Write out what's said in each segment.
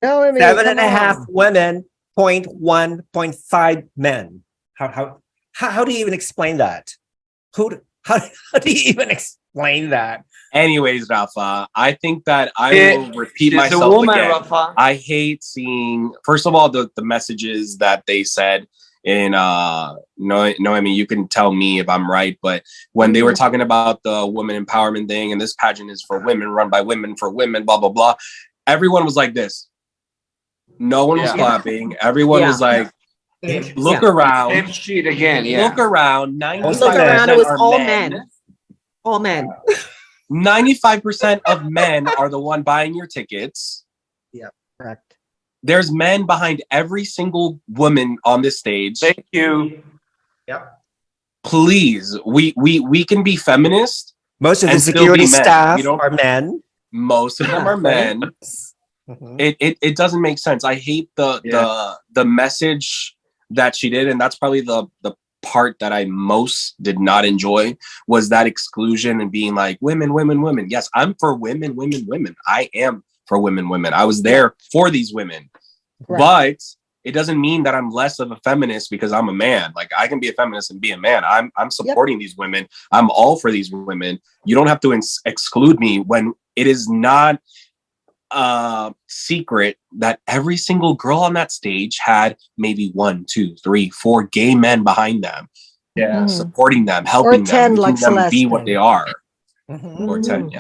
No, I mean, 7.5 women, 0.1, 0.5 men. How do you even explain that? How do you even explain that? Anyways, Rafa, I think that I will repeat myself again. Rafa. I hate seeing, first of all, the messages that they said in Noemi, you can tell me if I'm right, but when they were talking about the woman empowerment thing and this pageant is for women, run by women, for women, blah, blah, blah, everyone was like this. No one was clapping. Everyone was like, look around. Same sheet again, Look around. 95% look around, it was are all men. All men. 95% of men are the one buying your tickets. Yeah, correct. There's men behind every single woman on this stage. Thank you. Yep. Please, we can be feminist. Most of the security staff are men. Most of them are men. Mm-hmm. It doesn't make sense. I hate the message that she did, and that's probably the part that I most did not enjoy was that exclusion and being like women. Yes, I'm for women. I am for women. I was there for these women. Right. But it doesn't mean that I'm less of a feminist because I'm a man. Like I can be a feminist and be a man. I'm supporting these women. I'm all for these women. You don't have to exclude me when it is not secret that every single girl on that stage had maybe 1, 2, 3, 4 gay men behind them, supporting them, helping them, making them be what they are, or 10,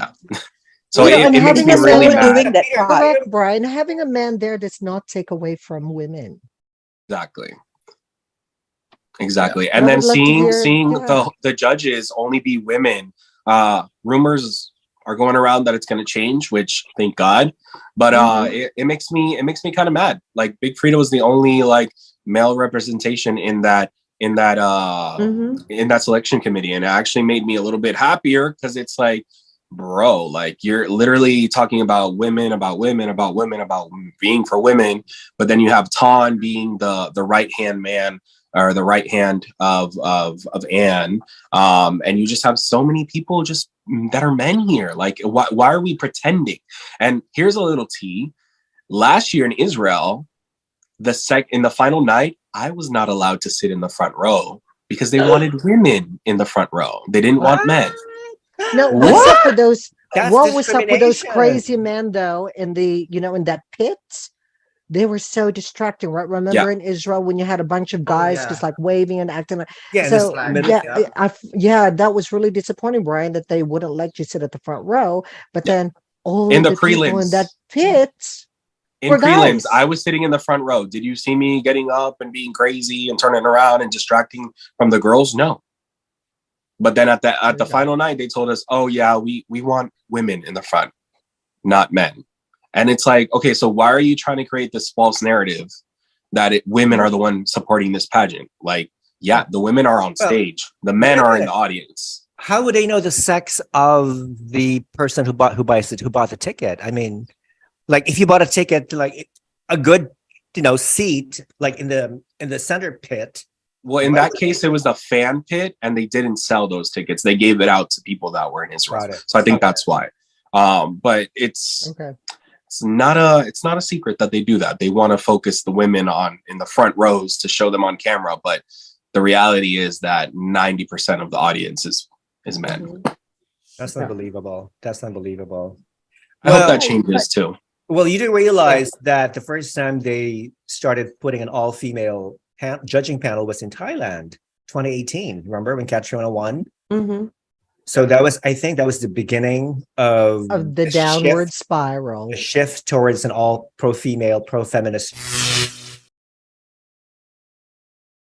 So it makes me really mad. Correct, Brian. Having a man there does not take away from women. Exactly. And then seeing the judges only be women, rumors are going around that it's going to change, which thank God. But it makes me kind of mad. Like Big Frida was the only like male representation in that selection committee, and it actually made me a little bit happier because it's like, bro, like you're literally talking about women, about being for women, but then you have Ton being the right hand man or the right hand of Anne, and you just have so many people just that are men here. Like, why are we pretending? And here's a little tea. Last year in Israel, in the final night, I was not allowed to sit in the front row because they wanted women in the front row. They didn't want men. No, what's up with those? What was up with those crazy men though? In the in that pit, they were so distracting, right? Remember in Israel when you had a bunch of guys just like waving and acting like that was really disappointing, Brian, that they wouldn't let you sit at the front row. But then all in the people prelims in that pit. In prelims, I was sitting in the front row. Did you see me getting up and being crazy and turning around and distracting from the girls? No. But then at the final night, they told us, "Oh yeah, we want women in the front, not men." And it's like, okay, so why are you trying to create this false narrative that women are the one supporting this pageant? Like, yeah, the women are on stage, the men are in the audience. How would they know the sex of the person who bought the ticket? I mean, like if you bought a ticket, like a good seat, like in the center pit. Well, in that case, it was the fan pit, and they didn't sell those tickets. They gave it out to people that were in Israel. So I think that's why. But it's not a secret that they do that. They want to focus the women in the front rows to show them on camera. But the reality is that 90% of the audience is men. That's unbelievable. That's unbelievable. I hope that changes too. Well, you do realize that the first time they started putting an all-female judging panel was in Thailand, 2018. Remember when Katrina won? Mm-hmm. So I think that was the beginning of the downward spiral, a shift towards an all pro-female, pro-feminist